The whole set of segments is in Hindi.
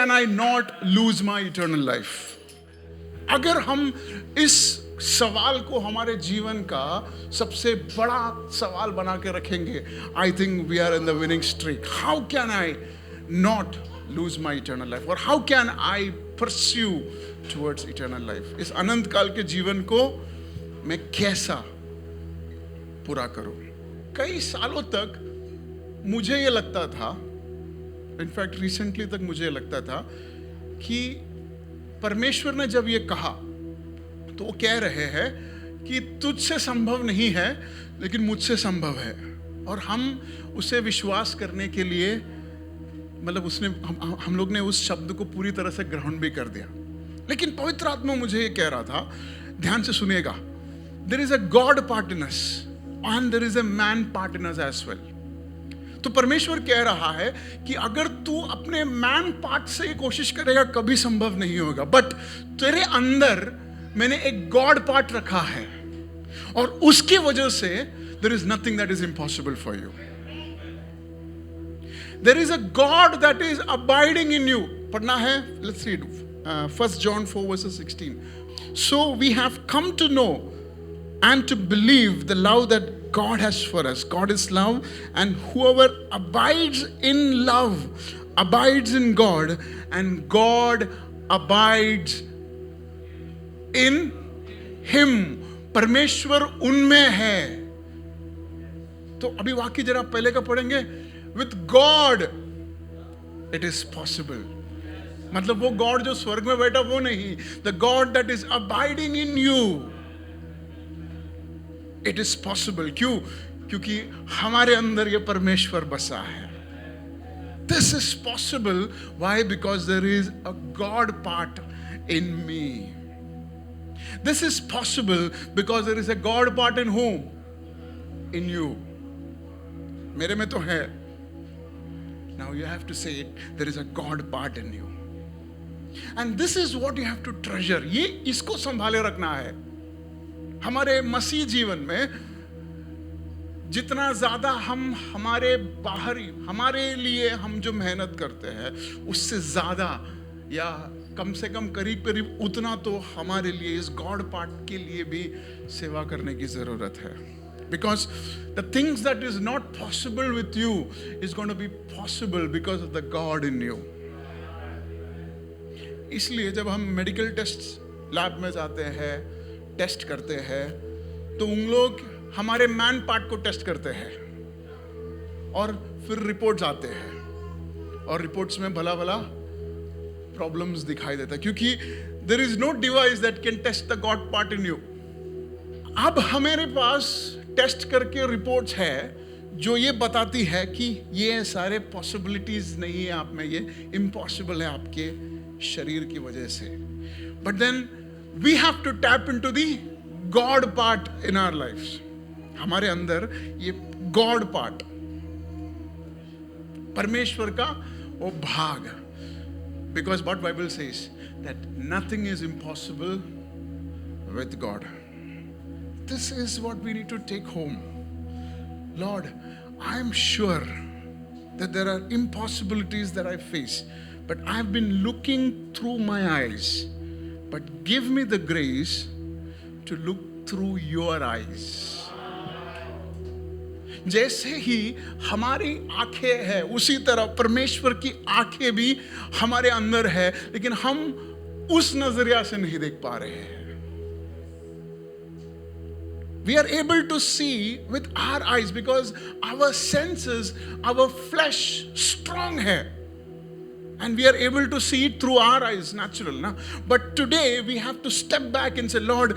Can I not lose my eternal life? अगर हम इस सवाल को हमारे जीवन का सबसे बड़ा सवाल बना के रखेंगे, I think we are in the winning streak. How can I not lose my eternal life, और how can I pursue towards eternal life? इस अनंत काल के जीवन को मैं कैसा पूरा करूं? कई सालों तक मुझे ये लगता था, इनफैक्ट रिसेंटली तक मुझे लगता था कि परमेश्वर ने जब ये कहा तो वो कह रहे हैं कि तुझसे संभव नहीं है लेकिन मुझसे संभव है. और हम उसे विश्वास करने के लिए, मतलब उसने हम लोग ने उस शब्द को पूरी तरह से ग्रहण भी कर दिया. लेकिन पवित्र आत्मा मुझे ये कह रहा था, ध्यान से सुनिएगा, there is a God part in us and there is a man part in us as well. तो परमेश्वर कह रहा है कि अगर तू अपने मैन पार्ट से ये कोशिश करेगा कभी संभव नहीं होगा, बट तेरे अंदर मैंने एक गॉड पार्ट रखा है और उसकी वजह से there is nothing that is impossible for you. There is a God that is abiding in you. पढ़ना है, let's read 1 John 4:16. So we have come to know and to believe the love that God has for us. God is love, and whoever abides in love abides in God, and God abides in him. परमेश्वर उनमें है. तो अभी वाक्य जरा पहले का पढ़ेंगे. With God it is possible. मतलब वो गॉड जो स्वर्ग में बैठा वो नहीं, the God that is abiding in you, it is possible. क्यों? क्योंकि हमारे अंदर ये परमेश्वर बसा है. This is possible. Why? Because there is a God part in me. This is possible because there is a God part in home? In you. मेरे में तो है. Now you have to say it, there is a God part in you. And this is what you have to treasure. ये इसको संभाले रखना है. हमारे मसीह जीवन में जितना ज्यादा हम हमारे बाहरी, हमारे लिए हम जो मेहनत करते हैं उससे ज्यादा, या कम से कम करीब करीब उतना तो हमारे लिए इस गॉड पार्ट के लिए भी सेवा करने की जरूरत है. Because the things that is not possible with you is going to be possible because of the God in you. इसलिए जब हम मेडिकल टेस्ट लैब में जाते हैं, टेस्ट करते हैं, तो उन लोग हमारे मैन पार्ट को टेस्ट करते हैं और फिर रिपोर्ट्स आते हैं और रिपोर्ट्स में भला भला प्रॉब्लम्स दिखाई देता है, क्योंकि there is no device that can test the God part in you. अब हमारे पास टेस्ट करके रिपोर्ट्स है जो ये बताती है कि ये सारे पॉसिबिलिटीज नहीं है आप में, ये इम्पॉसिबल है आपके शरीर की वजह से. But then we have to tap into the God part in our lives. हमारे अंदर ये गॉड पार्ट, परमेश्वर का वो भाग. Because what Bible says that nothing is impossible with God. This is what we need to take home. Lord, I am sure that there are impossibilities that I face, but I've been looking through my eyes. But give me the grace to look through your eyes. जैसे ही हमारी आंखें हैं उसी तरह परमेश्वर की आंखें भी हमारे अंदर है, लेकिन हम उस नजरिया से नहीं देख पा रहे हैं. We are able to see with our eyes because our senses, our flesh strong है. And we are able to see it through our eyes, natural, na? But today we have to step back and say, Lord,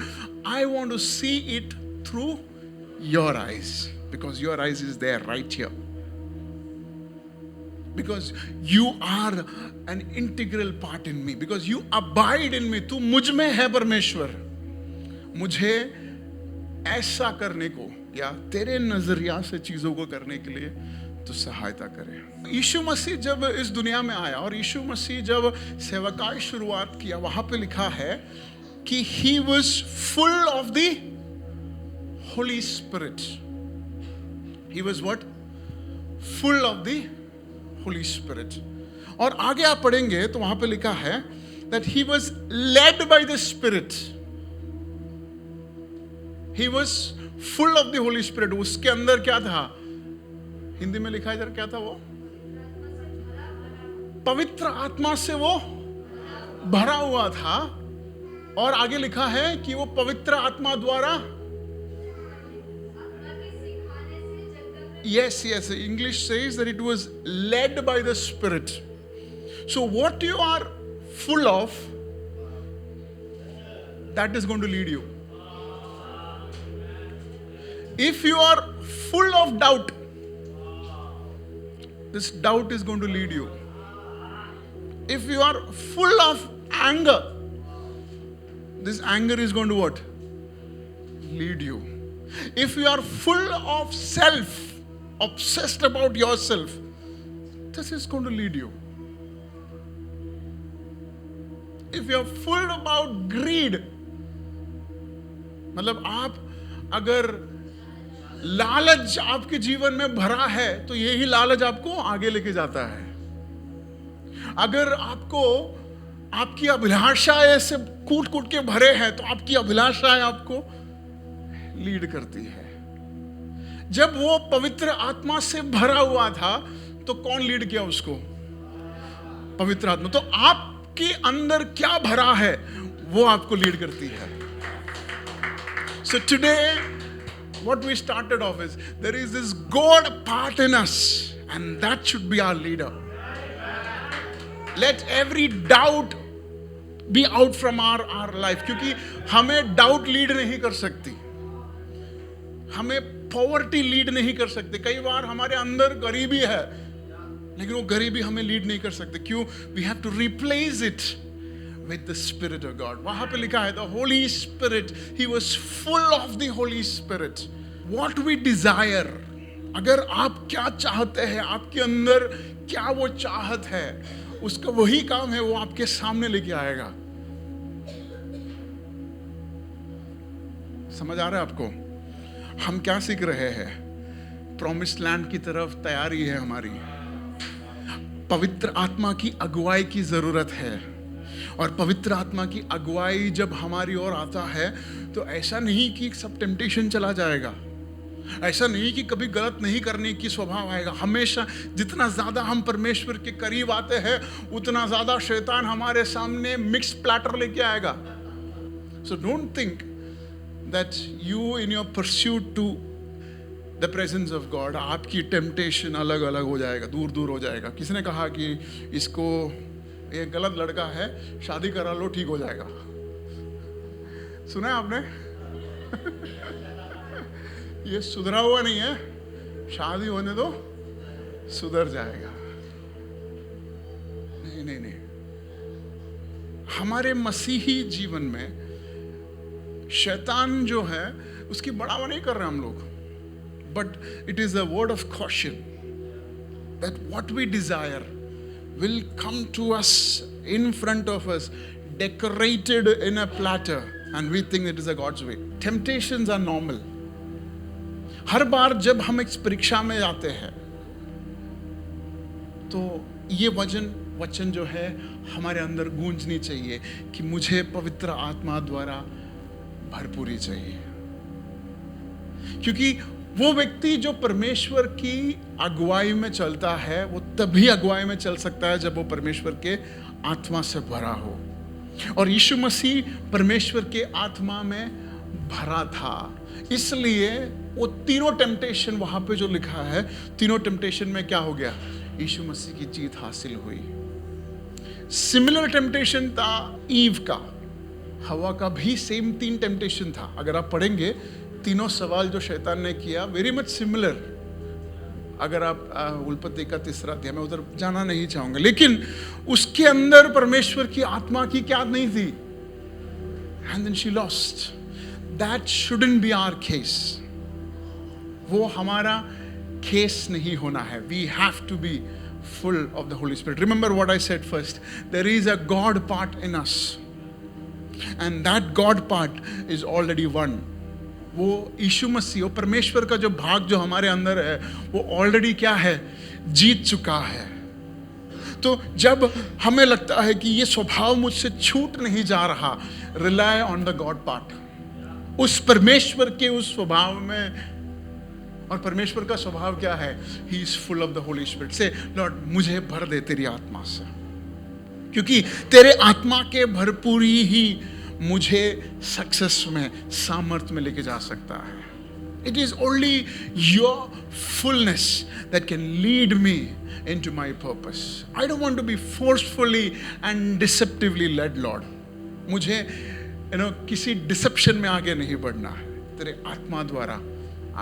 I want to see it through your eyes, because your eyes is there right here. Because you are an integral part in me, because you abide in me. तू मुझ में है परमेश्वर. मुझे ऐसा करने को या तेरे नजरिया से चीजों को करने के लिए तो सहायता करे. यीशु मसीह जब इस दुनिया में आया और यीशु मसीह जब सेवकाई शुरुआत किया, वहां पे लिखा है कि he was full of the Holy Spirit. He was what? Full of the Holy Spirit. और आगे आप पढ़ेंगे तो वहां पे लिखा है that he was led by the Spirit. He was full of the Holy Spirit. उसके अंदर क्या था? हिंदी में लिखा है जरा, क्या था वो? पवित्र आत्मा से वो भरा हुआ था। और आगे लिखा है कि वो पवित्र आत्मा द्वारा, yes, English says that it was led by the Spirit. So what you are full of, that is going to lead you. If you are full of doubt, this doubt is going to lead you. If you are full of anger, this anger is going to what? Lead you. If you are full of self, obsessed about yourself, this is going to lead you. If you are full about greed, मतलब आप अगर लालच आपके जीवन में भरा है तो यही लालच आपको आगे लेके जाता है। अगर आपको आपकी अभिलाषाएं से कूट कूट के भरे हैं तो आपकी अभिलाषाएं आपको लीड करती है। जब वो पवित्र आत्मा से भरा हुआ था तो कौन लीड किया उसको? पवित्र आत्मा। तो आपके अंदर क्या भरा है वो आपको लीड करती है। So today what we started off is there is this God part in us and that should be our leader. Let every doubt be out from our life, क्योंकि हमें डाउट लीड नहीं कर सकती, हमें पॉवर्टी लीड नहीं कर सकती। कई बार हमारे अंदर गरीबी है लेकिन वो गरीबी हमें लीड नहीं कर सकती। क्यों? We have to replace it with the spirit of God. वहां पे लिखा है the holy spirit, he was full of the holy spirit. What we desire, अगर आप क्या चाहते हैं, आपके अंदर क्या वो चाहत है, उसका वही काम है वो आपके सामने लेके आएगा। समझ आ रहा है आपको? हम क्या सीख रहे हैं? प्रॉमिस्ड लैंड की तरफ तैयारी है हमारी। पवित्र आत्मा की अगुवाई की जरूरत है, और पवित्र आत्मा की अगुवाई जब हमारी ओर आता है तो ऐसा नहीं कि सब टेम्पटेशन चला जाएगा, ऐसा नहीं कि कभी गलत नहीं करने की स्वभाव आएगा। हमेशा जितना ज्यादा हम परमेश्वर के करीब आते हैं उतना ज्यादा शैतान हमारे सामने मिक्स प्लेटर लेके आएगा। So don't think that you in your pursuit to the presence of God, आपकी टेम्पटेशन अलग अलग हो जाएगा, दूर दूर हो जाएगा। किसी ने कहा कि इसको एक गलत लड़का है, शादी करा लो ठीक हो जाएगा। सुना है आपने? ये सुधरा हुआ नहीं है, शादी होने दो सुधर जाएगा। नहीं नहीं नहीं, हमारे मसीही जीवन में शैतान जो है उसकी बढ़ावा नहीं कर रहे हम लोग, but it is a word of caution that what we desire will come to us in front of us, decorated in a platter, and we think it is a God's way. Temptations are normal. हर बार जब हम एक परीक्षा में जाते हैं तो ये वचन जो है हमारे अंदर गूंजनी चाहिए कि मुझे पवित्र आत्मा द्वारा भरपूरी चाहिए। क्योंकि वो व्यक्ति जो परमेश्वर की अगुवाई में चलता है वो तभी अगुवाई में चल सकता है जब वो परमेश्वर के आत्मा से भरा हो। और यीशु मसीह परमेश्वर के आत्मा में भरा था, इसलिए वो तीनों टेम्पटेशन वहां पे जो लिखा है, तीनों टेम्पटेशन में क्या हो गया? यीशु मसीह की जीत हासिल हुई। सिमिलर टेम्पटेशन था ईव का, हवा का भी सेम 3 टेम्पटेशन था। अगर आप पढ़ेंगे तीनों सवाल जो शैतान ने किया वेरी मच सिमिलर। अगर आप उल्पत्ति का 3रा अध्याय में उधर जाना नहीं चाहूंगा, लेकिन उसके अंदर परमेश्वर की आत्मा की क्या नहीं थी, and then she lost. That shouldn't be our case. वो हमारा केस नहीं होना है। We have to be full of the Holy Spirit. Remember what I said first, there is a God part in us, and that God part is already won. वो यीशु मसीह, वो परमेश्वर का जो भाग जो हमारे अंदर है वो ऑलरेडी क्या है? जीत चुका है। तो जब हमें लगता है कि ये स्वभाव मुझसे छूट नहीं जा रहा, rely on the God part, उस परमेश्वर के उस स्वभाव में। और परमेश्वर का स्वभाव क्या है? He is full of the holy spirit. से लॉर्ड मुझे भर दे तेरी आत्मा से, क्योंकि तेरे आत्मा के भरपूरी ही मुझे सक्सेस में, सामर्थ्य में लेके जा सकता है। It is only your fullness that can lead me into my purpose. I don't want to be forcefully and deceptively led, Lord. मुझे किसी डिसेप्शन में आगे नहीं बढ़ना है, तेरे आत्मा द्वारा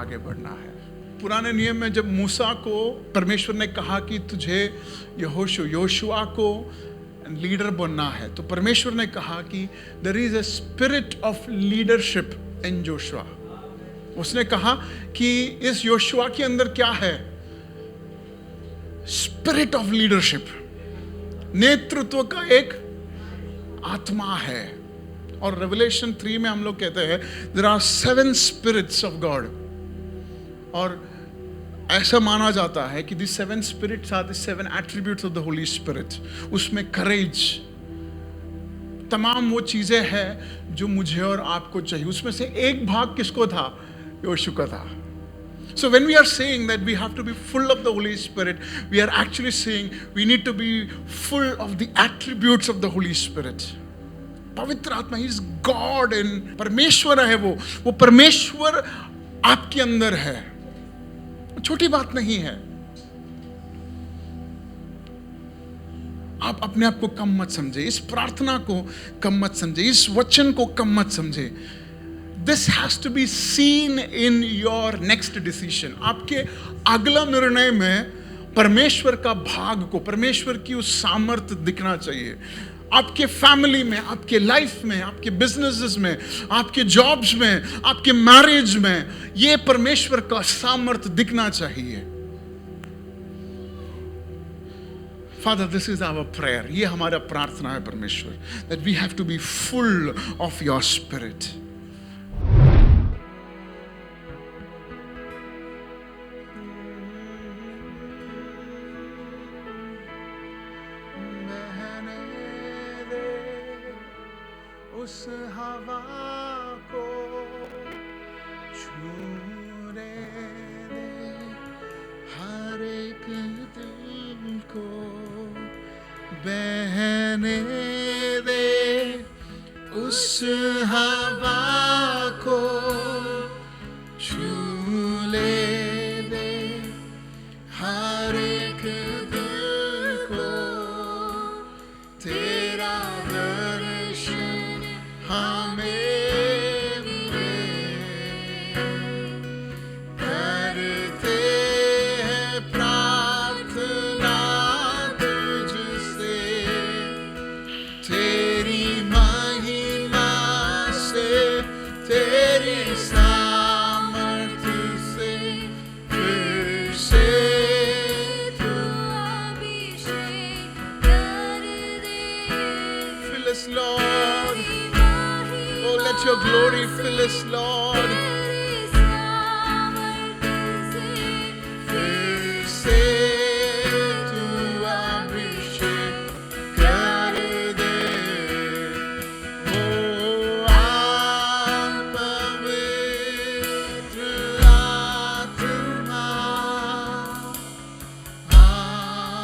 आगे बढ़ना है। पुराने नियम में जब मूसा को परमेश्वर ने कहा कि तुझे योशुआ को लीडर बनना है, तो परमेश्वर ने कहा कि there is a spirit of leadership in Joshua. उसने कहा कि इस योशुआ के अंदर क्या है? स्पिरिट ऑफ लीडरशिप, नेतृत्व का एक आत्मा है। और रेवलेशन 3 में हम लोग कहते हैं there are 7 spirits of God, और ऐसा माना जाता है कि this 7 spirits are the 7 attributes of the holy spirit. उसमें करेज, तमाम वो चीजें हैं जो मुझे और आपको चाहिए। उसमें से एक भाग किसको था? योशु का था। So when we are saying that we have to be full of the Holy Spirit, we are actually saying we need to be full of the attributes of the Holy Spirit. पवित्र आत्मा, He is God in, परमेश्वर है वो परमेश्वर आपके अंदर है। छोटी बात नहीं है। आप अपने आप को कम मत समझे, इस प्रार्थना को कम मत समझे, इस वचन को कम मत समझे। This has to be seen in your next decision. आपके अगला निर्णय में परमेश्वर का भाग को, परमेश्वर की उस सामर्थ्य दिखना चाहिए। आपके फैमिली में, आपके लाइफ में, आपके बिजनेसेस में, आपके जॉब्स में, आपके मैरिज में, ये परमेश्वर का सामर्थ्य दिखना चाहिए। Father, this is our prayer. ये हमारा प्रार्थना है परमेश्वर, that we have to be full of your spirit. उस हवा को छूने दे, हर एक दिल को बहने दे, उस हवा को छू ले दे, हर एक दिल को तेरा दर्शन हमें करते हैं प्रार्थना तुझसे, तेरी महिमा से, तेरी सामर्थ्य से, फिर से तू अभिषेक कर दे। Fill us, Lord. Oh, let your glory fill us, Lord. फिर से तू अभिषेक कर दे। ओ आप पवित्र आत्मा, आप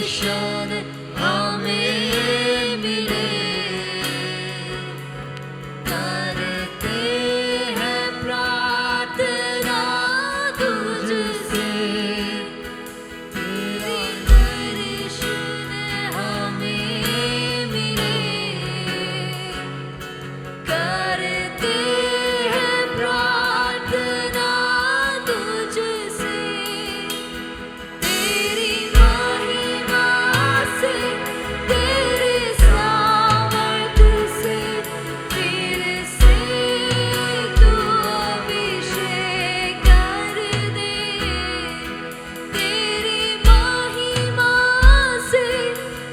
दर्शन हमें मिले, करते हैं प्रार्थना तुझसे, तेरे दर्शन हमें मिले, करते हैं प्रार्थना तुझसे, तेरी महिमा से, तेरे सामर्थ्य से, फिर से तू अभिषेक कर दे, तेरी महिमा से,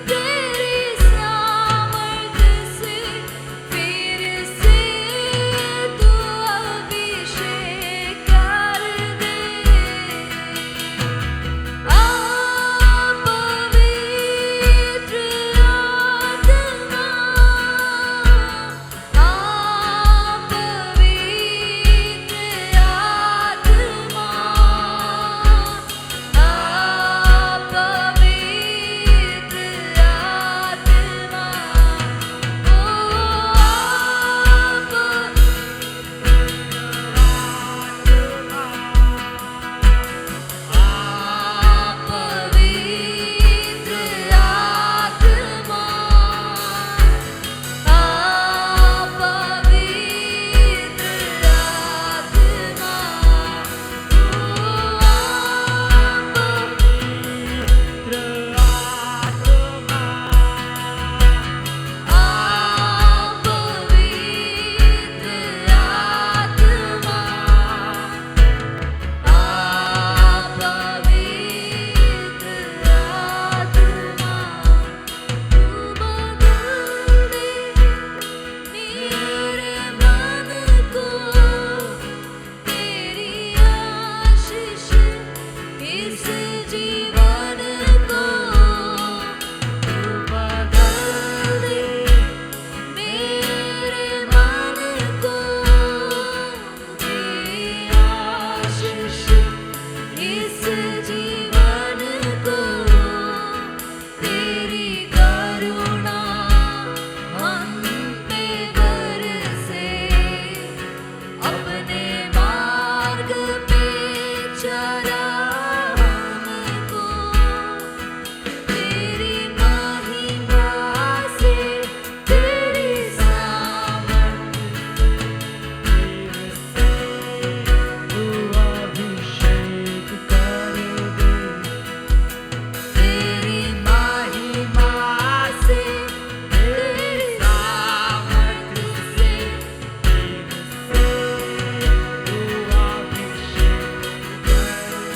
तेरे सामर्थ्य से, फिर से तू अभिषेक कर दे। आ पवित्र आत्मा, आ पवित्र आत्मा, आ पवित्र आत्मा, ओ पवित्र आत्मा, पवित्र आत्मा, मेरे मन को तेरी आशीष, इस जीवन को तू बदल दे, मेरे मन को तेरी आशीष, इस जीवन को तेरी करुणा हम पे बरसे, अपने मार्ग पे चला हमको, तेरी महिमा से, तेरी सामर्थ्य से, तू अभिषेक कर दे, तेरी महिमा से, तेरी सामर्थ्य से, तू अभिषेक कर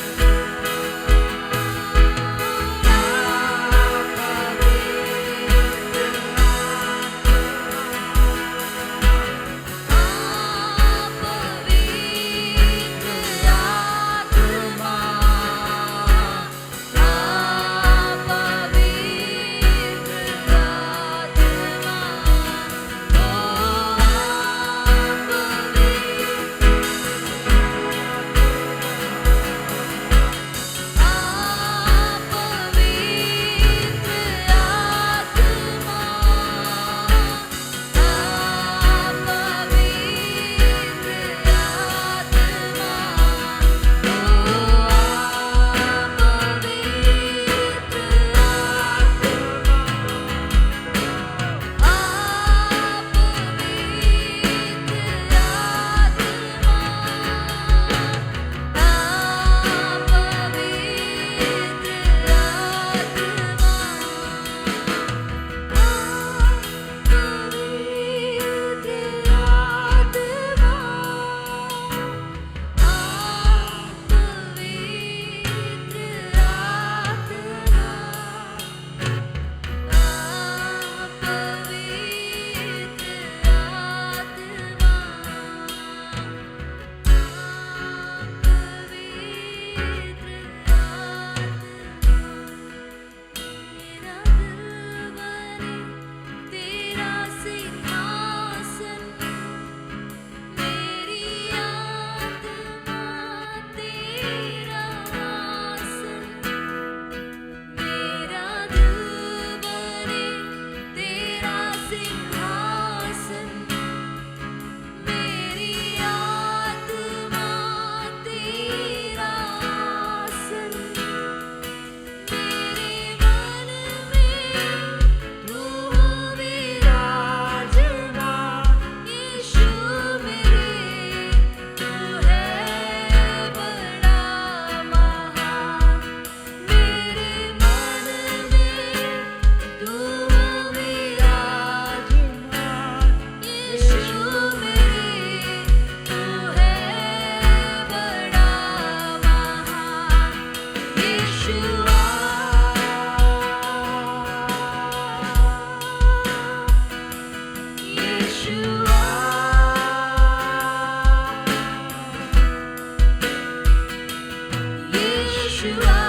यीशुआ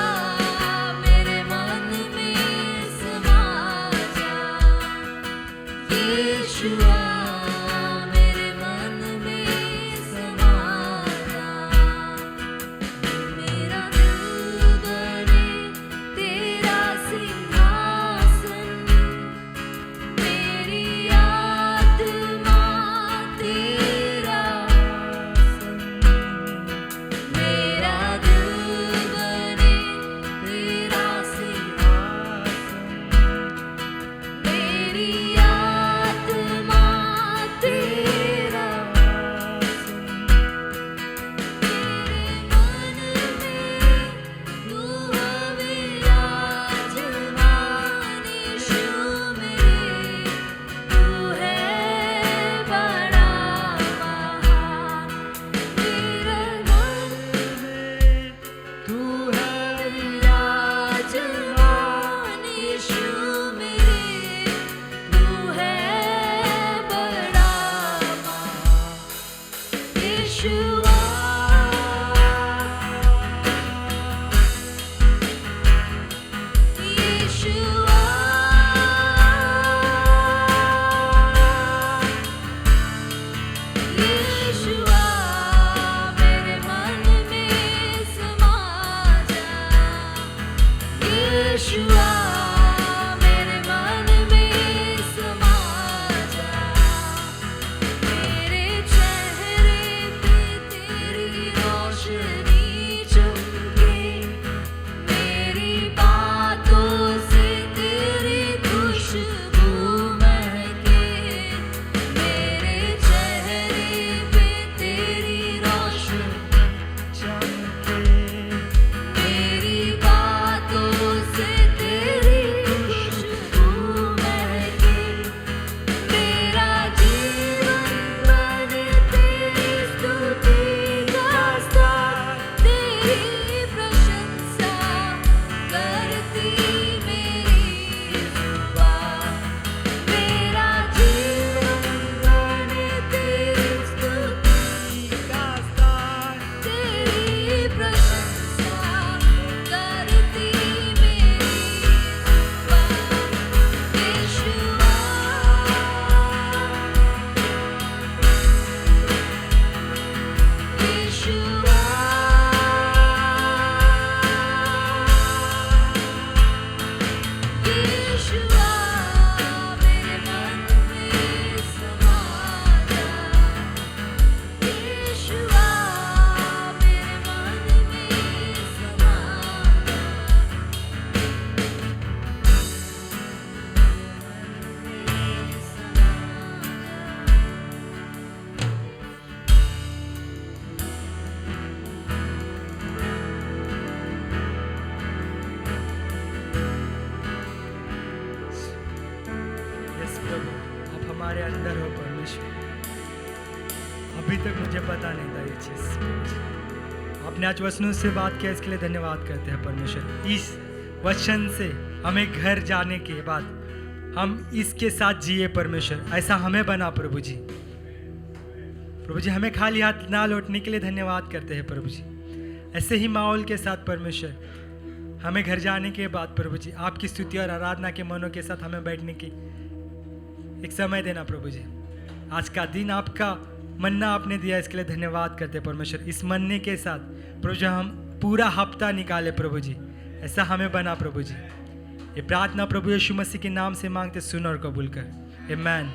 मेरे मन में समा जा, यीशुआ मेरे मन में समा जा, मेरा दिल बने तेरा सिंहासन, मेरी आत्मा तेरा आसन, मेरा दिल बने तेरा सिंहासन, मेरी आत्मा तेरा आसन, मेरे मन में तू विराजमान, यीशु मेरे तू है बड़ा महान, मेरे मन में तू है विराजमान, यीशु मेरे तू है बड़ा महान, यीशुआ यीशुआ यीशुआ मेरे मन में समा जा, यीशुआ मेरे मन में समा जा, मेरे चेहरे पे तेरी रोशनी चमके, मेरी बातों से तेरी खुशबू महके, मेरे चेहरे पे तेरी रोशनी चमके, मेरी बातों से तेरी खुशबू महके, मेरा जीवन बने तेरी स्तुति का स्थान, तेरी प्रशंसा करती मेरी जुबान, मेरा जीवन बने तेरी स्तुति का स्थान, तेरी प्रशंसा करती मेरी जुबान, यीशुआ यीशुआ यीशुआ मेरे मन में समा जा, यीशुआ मेरे मन में समा यस प्रभु, आप हमारे अंदर हो परमेश्वर। अभी तक मुझे पता नहीं था ये चीज़, आपने आज वचनों से बात किया, इसके लिए धन्यवाद करते हैं परमेश्वर। इस वचन से हमें घर जाने के बाद हम इसके साथ जिए परमेश्वर, ऐसा हमें बना प्रभु जी। प्रभु जी हमें खाली हाथ ना लौटने के लिए धन्यवाद करते हैं प्रभु जी। ऐसे ही माहौल के साथ परमेश्वर हमें घर जाने के बाद प्रभु जी आपकी स्तुति और आराधना के मनों के साथ हमें बैठने की एक समय देना प्रभु जी। आज का दिन आपका मन्ना आपने दिया, इसके लिए धन्यवाद करते हैं परमेश्वर। इस मन्ने के साथ प्रभु जी हम पूरा हफ्ता निकाले प्रभु जी, ऐसा हमें बना प्रभु जी। ये प्रार्थना प्रभु यीशु मसीह के नाम से मांगते, सुन और कबूल कर, आमीन।